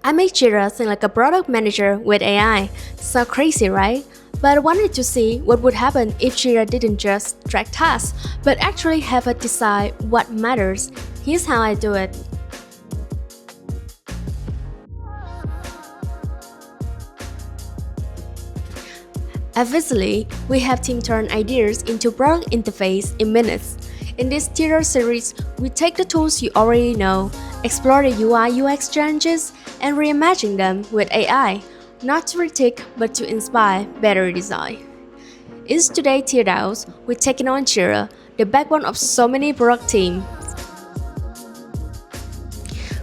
I made Jira seem like a product manager with AI. So crazy, right? But I wanted to see what would happen if Jira didn't just track tasks, but actually have it decide what matters. Here's how I do it. At Visily, we have team turn ideas into product interface in minutes. In this Jira series, we take the tools you already know, explore the UI UX challenges, and reimagine them with AI, not to critique but to inspire better design. In today's teardowns, we're taking on Jira, the backbone of so many product teams.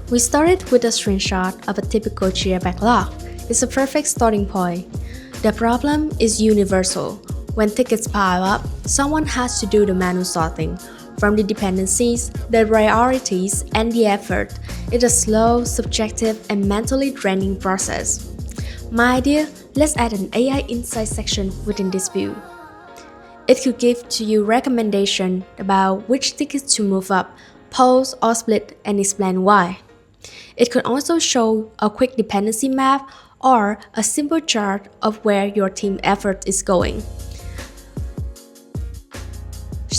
We started with a screenshot of a typical Jira backlog. It's a perfect starting point. The problem is universal. When tickets pile up, someone has to do the manual sorting. From the dependencies, the priorities, and the effort, it's a slow, subjective, and mentally draining process. My idea, let's add an AI insight section within this view. It could give to you recommendation about which tickets to move up, pause, or split, and explain why. It could also show a quick dependency map or a simple chart of where your team effort is going.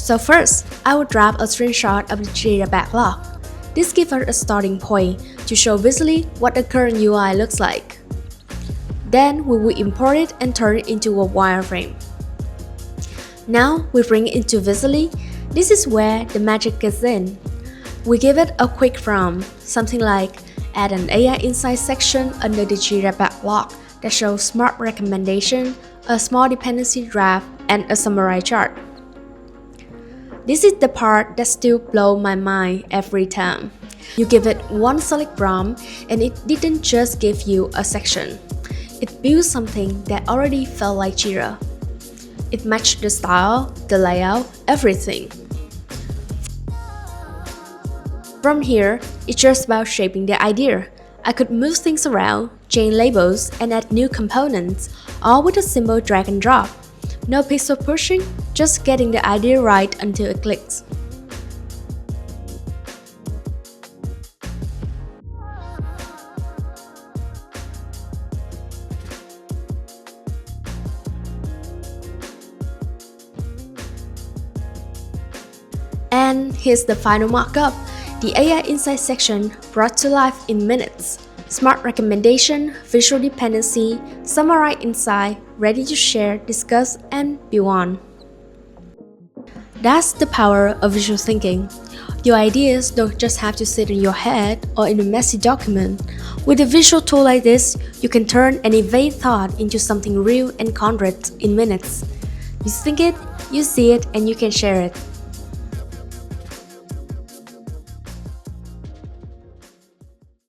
So first, I will drop a screenshot of the Jira backlog. This gives us a starting point to show visually what the current UI looks like. Then we will import it and turn it into a wireframe. Now we bring it into Visily. This is where the magic gets in. We give it a quick prompt, something like add an AI insight section under the Jira backlog that shows smart recommendation, a small dependency draft, and a summary chart. This is the part that still blows my mind every time. You give it one select prompt and it didn't just give you a section. It built something that already felt like Jira. It matched the style, the layout, everything. From here, it's just about shaping the idea. I could move things around, change labels, and add new components, all with a simple drag and drop. No pixel pushing, just getting the idea right until it clicks. And here's the final markup. The AI Insight section brought to life in minutes. Smart recommendation, visual dependency, summarize insight, ready to share, discuss, and build on. That's the power of visual thinking. Your ideas don't just have to sit in your head or in a messy document. With a visual tool like this, you can turn any vague thought into something real and concrete in minutes. You think it, you see it, and you can share it.